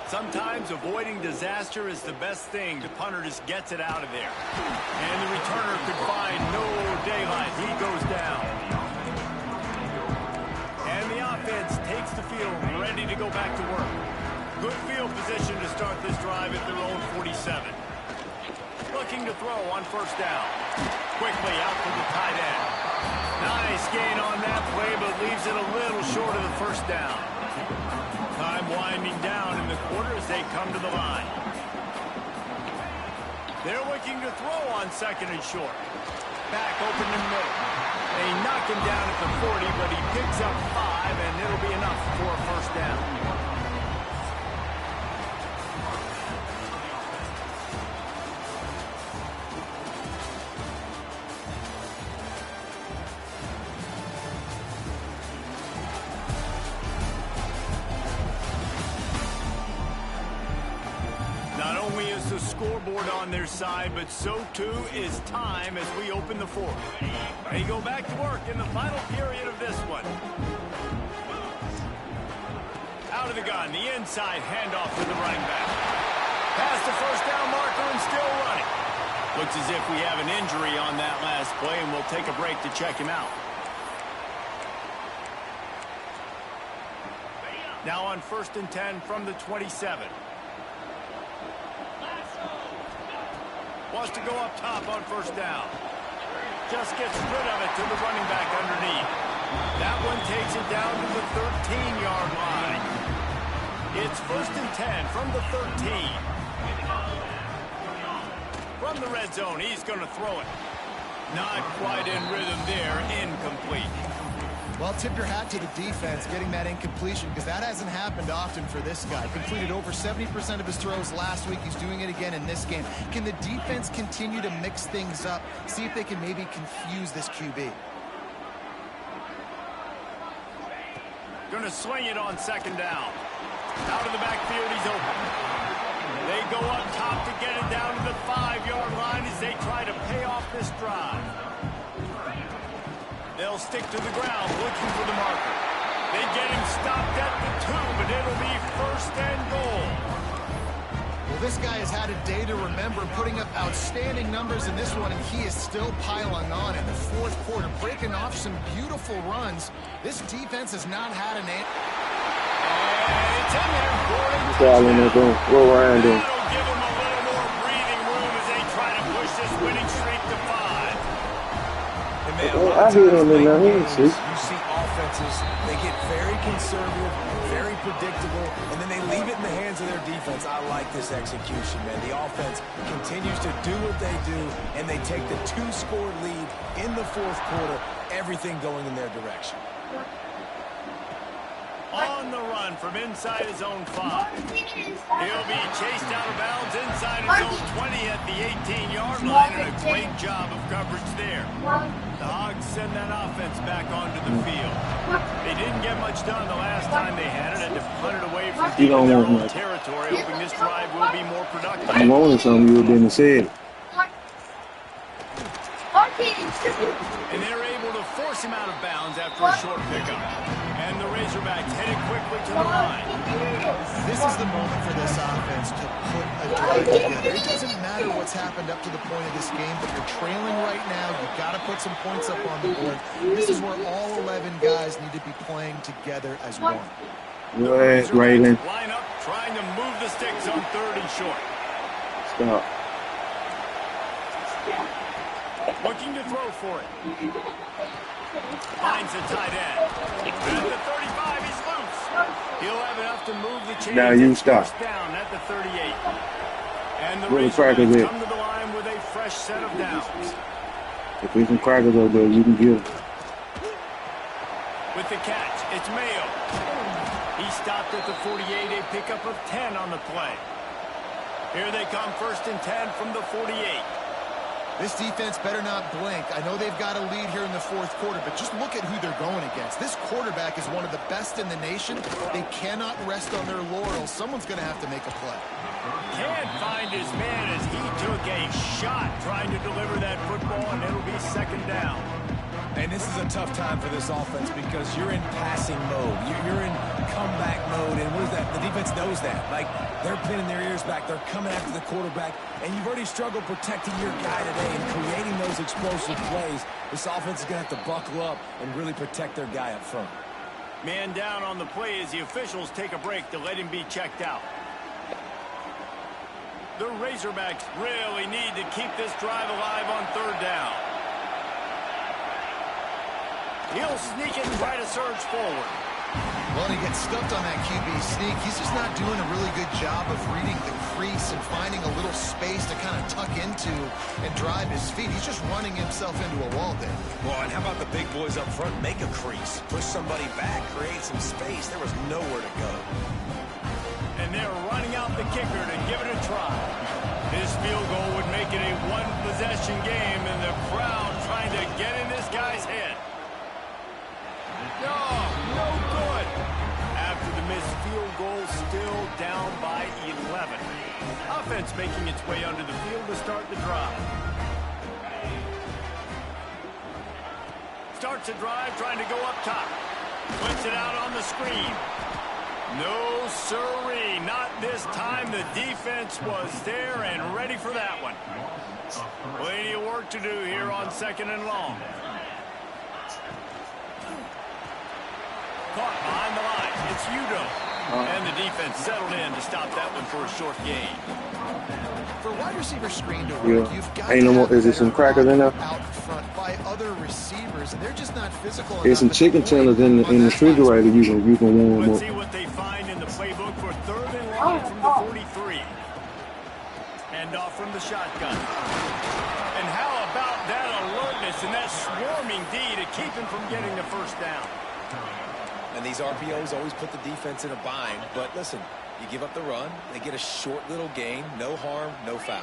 Sometimes avoiding disaster is the best thing. The punter just gets it out of there. And the returner could find no daylight. He goes down. And the offense takes the field, ready to go back to work. Good field position to start this drive at their own 47. Looking to throw on 1st down. Quickly out to the tight end. Nice gain on that play, but leaves it a little short of the 1st down. Time winding down in the quarter as they come to the line. They're looking to throw on 2nd and short. Back open in the middle. They knock him down at the 40, but he picks up 5, and it'll be enough for a 1st down. The scoreboard on their side, but so too is time as we open the 4th. They go back to work in the final period of this one. Out of the gun, the inside handoff to the running back. Past the 1st down marker and still running. Looks as if we have an injury on that last play, and we'll take a break to check him out. Now on 1st and 10 from the 27. Wants to go up top on 1st down. Just gets rid of it to the running back underneath. That one takes it down to the 13-yard line. It's 1st and 10 from the 13. From the red zone, he's going to throw it. Not quite in rhythm there, incomplete. Well, tip your hat to the defense getting that incompletion, because that hasn't happened often for this guy. Completed over 70% of his throws last week. He's doing it again in this game. Can the defense continue to mix things up? See if they can maybe confuse this QB. Going to swing it on 2nd down. Out of the backfield, he's open. They go up top to get it down to the 5-yard line as they try to pay off this drive. They'll stick to the ground looking for the marker. They get him stopped at the 2, but it'll be 1st and goal. Well, this guy has had a day to remember, putting up outstanding numbers in this one, and he is still piling on in the 4th quarter, breaking off some beautiful runs. This defense has not had an answer. It's in there for him. Roll around him. That'll give him a little more breathing room as they try to push this winning streak to 5. Man, I hear him in there. You see offenses, they get very conservative, very predictable, and then they leave it in the hands of their defense. I like this execution, man. The offense continues to do what they do, and they take the 2-score lead in the 4th quarter, everything going in their direction. On on the run from inside his own 5. He'll be chased out of bounds inside his own 20 at the 18-yard line, and a great job of coverage there. The Hogs send that offense back onto the field. They didn't get much done the last time they had it, and to punt it away from deep in their own territory, hoping this drive will be more productive. I'm wanting something you didn't say. And they're able to force him out of bounds after a short pickup. And the Razorbacks headed quickly to the line. This is the moment for this offense to put a drive together. It doesn't matter what's happened up to the point of this game, but you're trailing right now. You've got to put some points up on the board. This is where all 11 guys need to be playing together as one. Go ahead, Raylan. Line up, trying to move the sticks on 3rd and short. Stop. Looking to throw for it. Finds the tight end. At the 35, he's loose. He'll have enough to move the chains. Now you stop. Down at the 38. And the Where the crackers Razorbacks at? come to the line with a fresh set of downs. If there's some crackers over there, you can get them. With the catch, it's Mayo. He stopped at the 48, a pickup of 10 on the play. Here they come, 1st and 10 from the 48. This defense better not blink. I know they've got a lead here in the 4th quarter, but just look at who they're going against. This quarterback is one of the best in the nation. They cannot rest on their laurels. Someone's going to have to make a play. Can't find his man as he took a shot trying to deliver that football, and it'll be 2nd down. And this is a tough time for this offense because you're in passing mode. You're in comeback mode, and what is that? The defense knows that. Like, they're pinning their ears back. They're coming after the quarterback, and you've already struggled protecting your guy today and creating those explosive plays. This offense is going to have to buckle up and really protect their guy up front. Man down on the play as the officials take a break to let him be checked out. The Razorbacks really need to keep this drive alive on 3rd down. He'll sneak it and try to surge forward. Well, he gets stuffed on that QB sneak. He's just not doing a really good job of reading the crease and finding a little space to kind of tuck into and drive his feet. He's just running himself into a wall there. Well, and how about the big boys up front? Make a crease. Push somebody back. Create some space. There was nowhere to go. And they're running out the kicker to give it a try. This field goal would make it a one-possession game, and the crowd trying to get in this guy's head. No good. After the missed field goal, still down by 11. Offense making its way under the field to start the drive. Starts a drive trying to go up top. Puts it out on the screen. No sirree, not this time. The defense was there and ready for that one. Plenty of work to do here on 2nd and long. Caught behind the line. It's Udo. And the defense settled in to stop that one for a short gain. For wide receiver screen to work, you've got Ain't no more. Is there some crackers in there? out front by other receivers, and they're just not physical. There's some chicken tenders in the refrigerator. You can warm Let's up. see what they find in the playbook for 3rd and long from the 43. Hand off from the shotgun. And how about that alertness and that swarming D to keep him from getting the 1st down? And these RPOs always put the defense in a bind. But listen, you give up the run, they get a short little gain, no harm, no foul.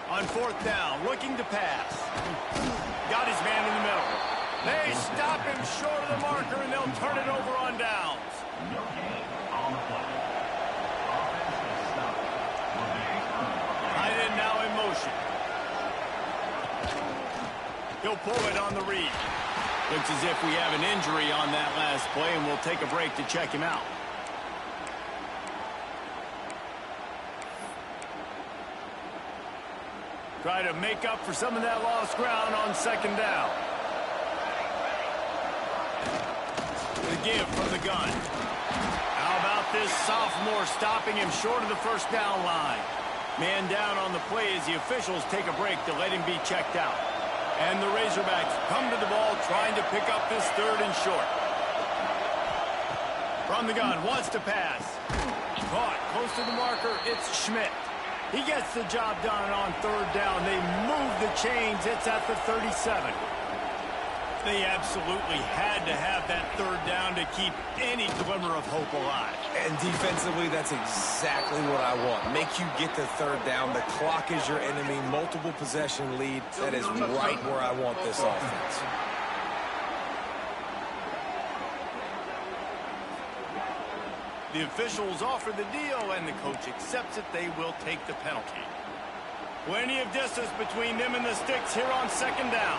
On 4th down, looking to pass. Got his man in the middle. They stop him short of the marker, and they'll turn it over on downs. Tight end now in motion. He'll pull it on the read. Looks as if we have an injury on that last play, and we'll take a break to check him out. Try to make up for some of that lost ground on 2nd down. The give from the gun. How about this sophomore stopping him short of the 1st down line? Man down on the play as the officials take a break to let him be checked out. And the Razorbacks come to the ball trying to pick up this 3rd and short. From the gun, wants to pass. Caught close to the marker, it's Schmidt. He gets the job done on 3rd down. They move the chains. It's at the 37. They absolutely had to have that third down to keep any glimmer of hope alive. And defensively, that's exactly what I want. Make you get the third down. The clock is your enemy. Multiple possession lead. That is right where I want this offense. The officials offer the deal, and the coach accepts it. They will take the penalty. Plenty of distance between them and the sticks here on second down.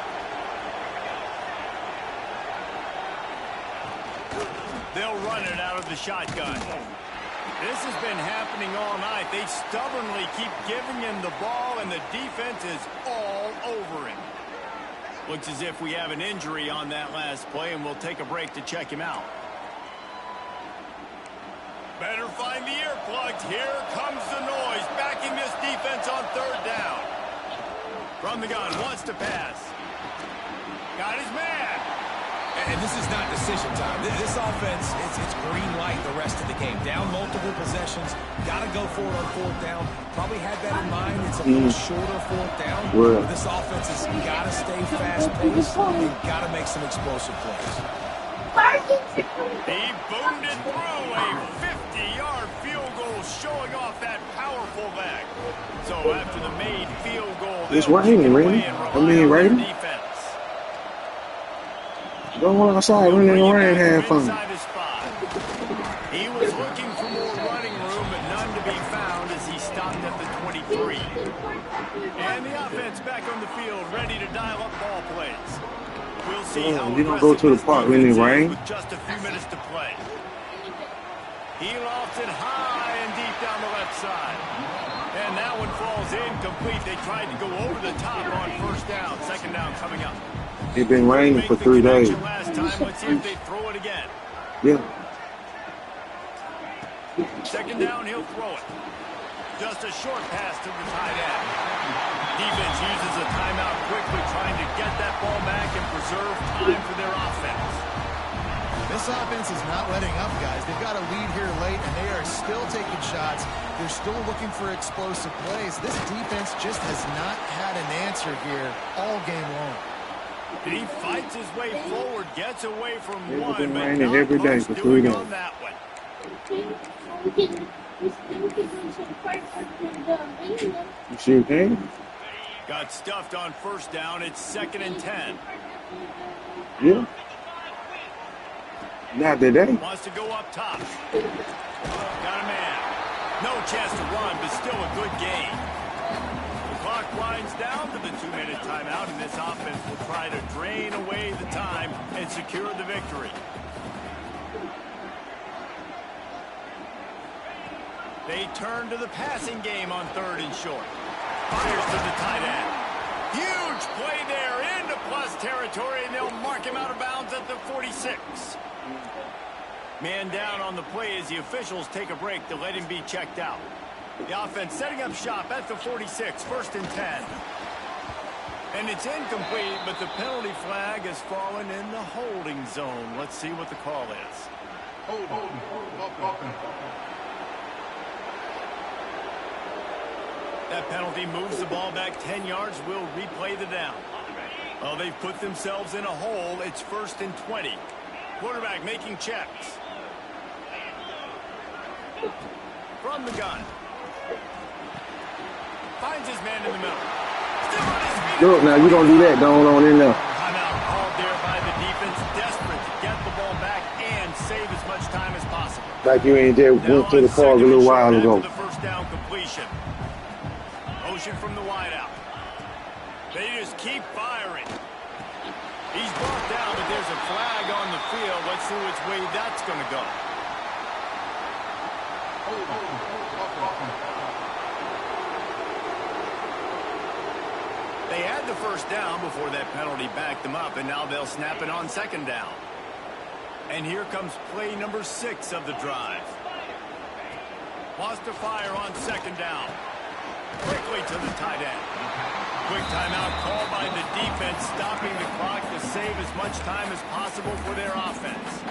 They'll run it out of the shotgun. This has been happening all night. They stubbornly keep giving him the ball, and the defense is all over him. Looks as if we have an injury on that last play, and we'll take a break to check him out. Better find the earplugs. Here comes the noise. Backing this defense on third down. From the gun, wants to pass. Got his man. And this is not decision time. This offense, it's green light the rest of the game. Down multiple possessions. Got to go for it on fourth down. Probably had that in mind. It's a little shorter fourth down. Well, This offense has got to stay fast-paced. They've got to make some explosive plays. He boomed it through a 50-yard field goal, showing off that powerful leg. So after the made field goal, it's raining, Randy. Raining. Go outside when it rain, have fun. He was looking for more running room, but none to be found as he stopped at the 23. And the offense back on the field, ready to dial up ball plays. We'll see how you don't go to the park when it rains. With just a few minutes to play. He lofts it high and deep down the left side. And that one falls incomplete. They tried to go over the top on first down. Second down coming up. It's been raining for 3 days. Last time. Let's see if they throw it again. Yeah. Second down, he'll throw it. Just a short pass to the tight end. Defense uses a timeout quickly, trying to get that ball back and preserve time for their offense. This offense is not letting up, guys. They've got a lead here late, and they are still taking shots. They're still looking for explosive plays. This defense just has not had an answer here all game long. And he fights his way forward, gets away from It's one, been but raining not every day much for 3 doing days. on that one. You sure can? Got stuffed on first down. It's 2nd and 10. Yeah. Not today. Wants to go up top. Got a man. No chance to run, but still a good gain. The clock winds down to the 2-minute timeout, and this offense will try to drain away the time and secure the victory. They turn to the passing game on 3rd and short. Fires to the tight end. Huge play there into plus territory, and they'll mark him out of bounds at the 46. Man down on the play as the officials take a break to let him be checked out. The offense setting up shop at the 46, 1st and 10. And it's incomplete, but the penalty flag has fallen in the holding zone. Let's see what the call is. That penalty moves the ball back 10 yards. We'll replay the down. Well, they've put themselves in a hole. It's 1st and 20. Quarterback making checks. From the gun. Finds his man in the middle. Still on his feet. Look, now you don't do that. Don't on in there. Timeout called there by the defense. Desperate to get the ball back and save as much time as possible. Like you ain't there. Went to the park a little while ago. The first down completion. Motion from the wideout. They just keep firing. He's brought down, but there's a flag on the field. Let's see which way that's going to go. They had the first down before that penalty backed them up, and now they'll snap it on 2nd down. And here comes play number 6 of the drive. Wants to fire on 2nd down. Quickly to the tight end. Quick timeout called by the defense, stopping the clock to save as much time as possible for their offense.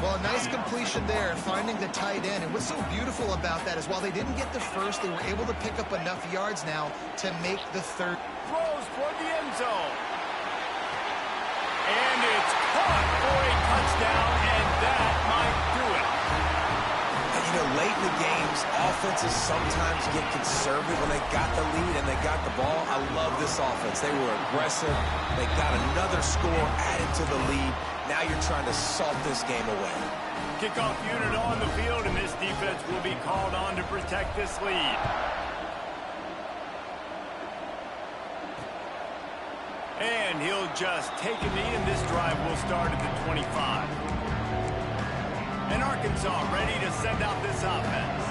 Well, a nice completion there, finding the tight end. And what's so beautiful about that is while they didn't get the first, they were able to pick up enough yards now to make the 3rd. Throws toward the end zone. And it's caught for a touchdown, and that might do it. And, you know, late in the games, offenses sometimes get conservative when they got the lead and they got the ball. I love this offense. They were aggressive. They got another score added to the lead. Now you're trying to salt this game away. Kickoff unit on the field, and this defense will be called on to protect this lead. And he'll just take a knee, and this drive will start at the 25. And Arkansas ready to send out this offense.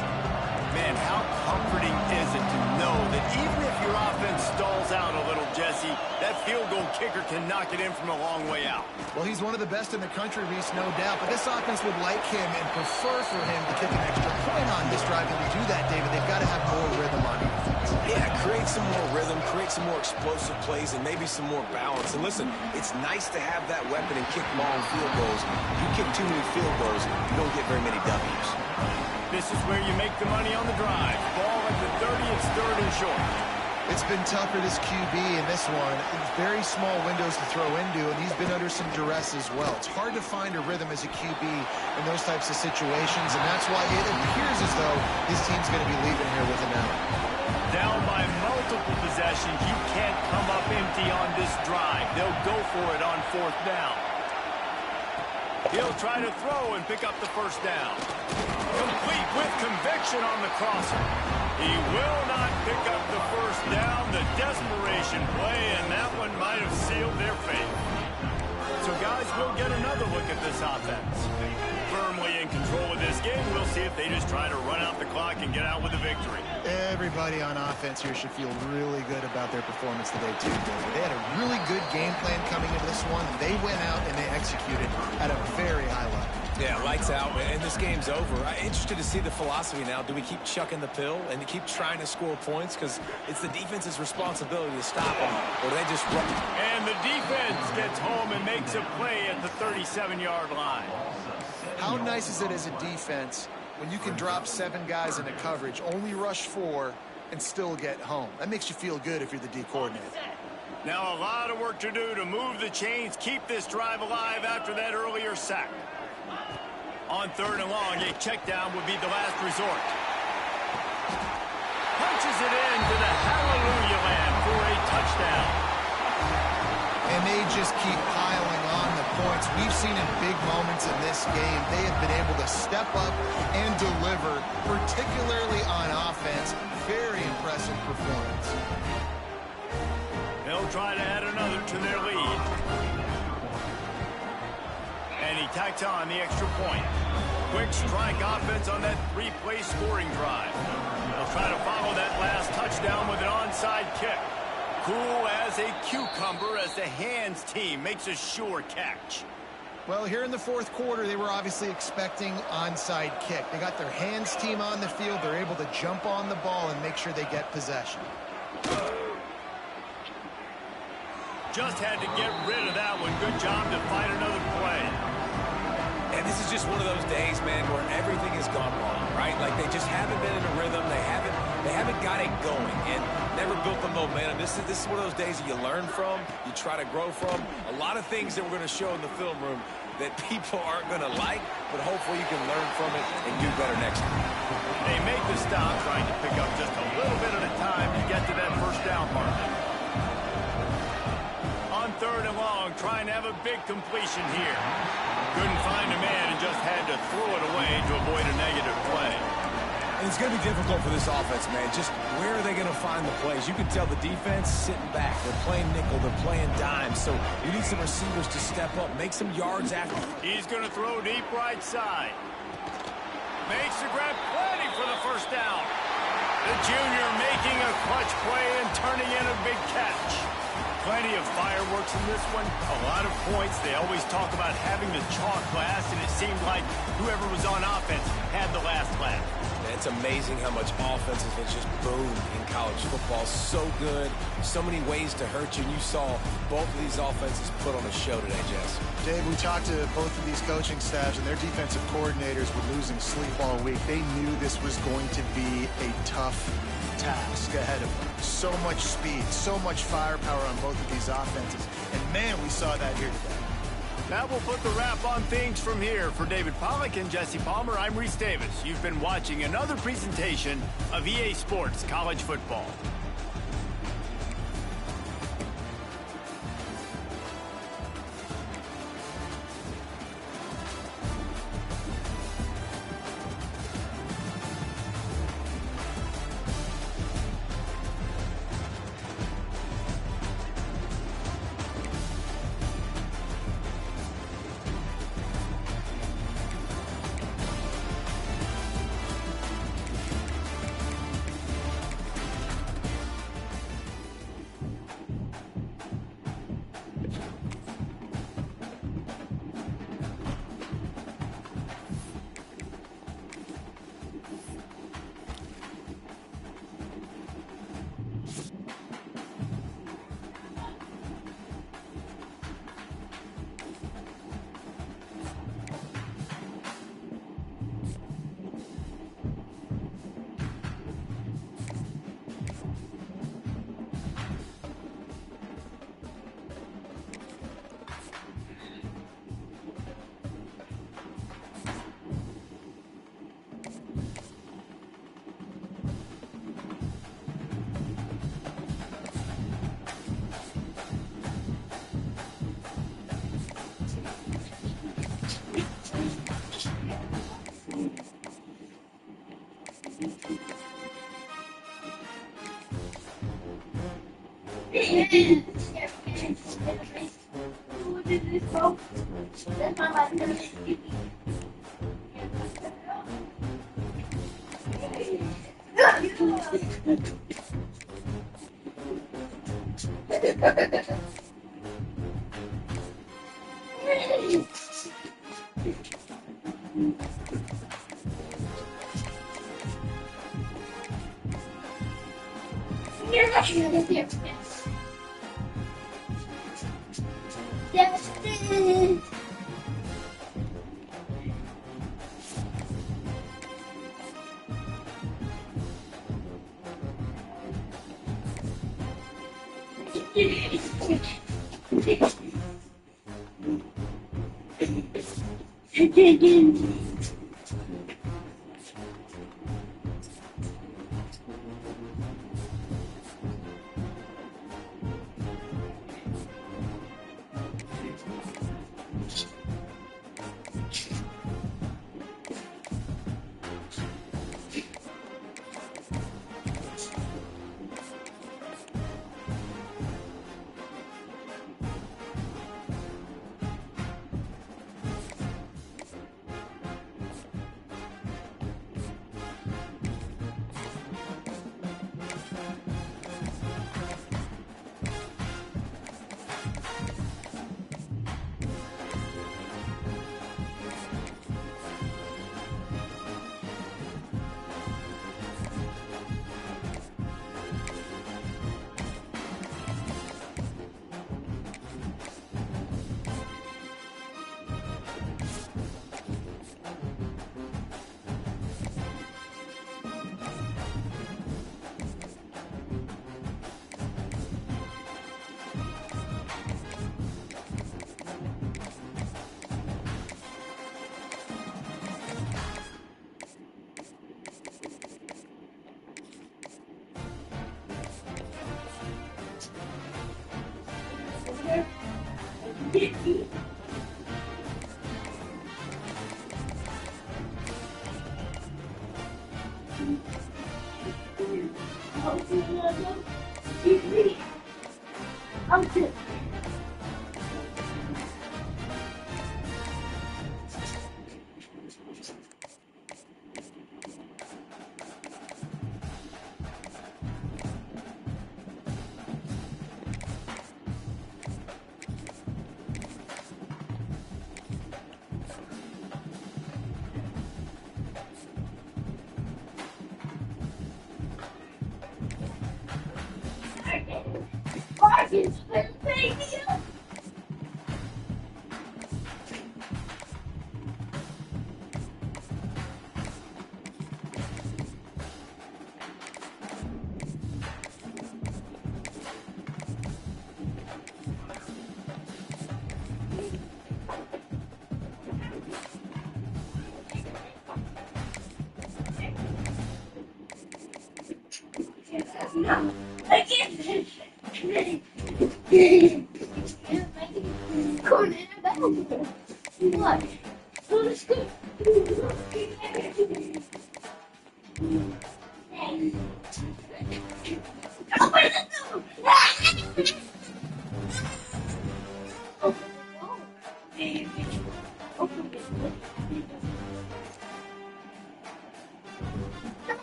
Man, how comforting is it to know that even if your offense stalls out a little, Jesse, that field goal kicker can knock it in from a long way out. Well, he's one of the best in the country, Reese, no doubt. But this offense would like him and prefer for him to kick an extra point on this drive. And to do that, David, they've got to have more rhythm on offense. Yeah, create some more rhythm, create some more explosive plays, and maybe some more balance. And listen, it's nice to have that weapon and kick long field goals. You kick too many field goals, you don't get very many W's. This is where you make the money on the drive. Ball at the 30, it's third and short. It's been tough for this QB in this one. It's very small windows to throw into, and he's been under some duress as well. It's hard to find a rhythm as a QB in those types of situations, and that's why it appears as though his team's going to be leaving here with an out. Down by multiple possessions, you can't come up empty on this drive. They'll go for it on fourth down. He'll try to throw and pick up the first down. Complete with conviction on the crosser. He will not pick up the first down. The desperation play, and that one might have sealed their fate. So, guys, we'll get another look at this offense. Firmly in control of this game. We'll see if they just try to run out the clock and get out with a victory. Everybody on offense here should feel really good about their performance today, too, David. They had a really good game plan coming into this one. They went out and they executed at a very high level. Yeah, lights out, and this game's over. I'm interested to see the philosophy now. Do we keep chucking the pill and keep trying to score points? Because it's the defense's responsibility to stop them, or do they just run? And the defense gets home and makes a play at the 37-yard line. How nice is it as a defense when you can drop 7 guys into coverage, only rush 4, and still get home? That makes you feel good if you're the D coordinator. Now a lot of work to do to move the chains, keep this drive alive after that earlier sack. On third and long, a check down would be the last resort. Punches it into the hallelujah land for a touchdown. And they just keep piling on the points. We've seen in big moments in this game, they have been able to step up and deliver, particularly on offense. Very impressive performance. They'll try to add another to their lead. And he tacks on the extra point. Quick strike offense on that 3-play scoring drive. They'll try to follow that last touchdown with an onside kick. Cool as a cucumber as the hands team makes a sure catch. Well, here in the fourth quarter, they were obviously expecting onside kick. They got their hands team on the field. They're able to jump on the ball and make sure they get possession. Just had to get rid of that one. Good job to find another play. And this is just one of those days, man, where everything has gone wrong, right? Like they just haven't been in a rhythm. They haven't got it going and never built the momentum. This is one of those days that you learn from, you try to grow from. A lot of things that we're going to show in the film room that people aren't going to like, but hopefully you can learn from it and do better next time. They make the stop, trying to pick up just a little bit at a time to get to that first down mark. On third and long, trying to have a big completion here. Couldn't find a man and just had to throw it away to avoid a negative play. And it's going to be difficult for this offense, man. Just where are they going to find the plays? You can tell the defense sitting back. They're playing nickel. They're playing dime. So you need some receivers to step up, make some yards after. He's going to throw deep right side. Makes the grab, plenty for the first down. The junior making a clutch play and turning in a big catch. Plenty of fireworks in this one. A lot of points. They always talk about having the chalk glass, and it seemed like whoever was on offense had the last laugh. It's amazing how much offense has just boomed in college football. So good. So many ways to hurt you. And you saw both of these offenses put on a show today, Jess. Dave, we talked to both of these coaching staffs, and their defensive coordinators were losing sleep all week. They knew this was going to be a tough task ahead of them. So much speed, so much firepower on both of these offenses. And, man, we saw that here today. That will put the wrap on things from here. For David Pollack and Jesse Palmer, I'm Reese Davis. You've been watching another presentation of EA Sports College Football.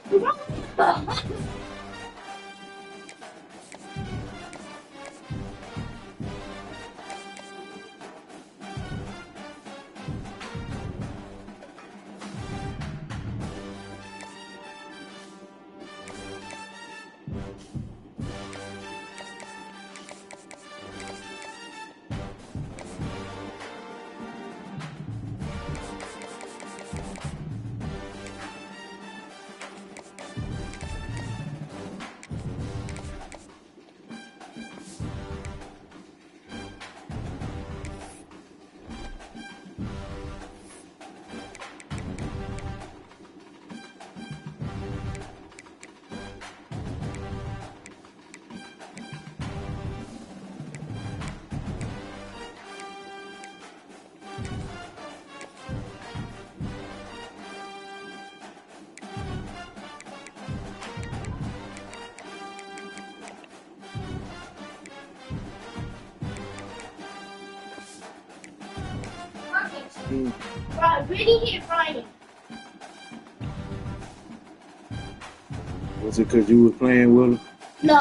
What? Right, ready here, Friday. Was it because you was playing with him? No.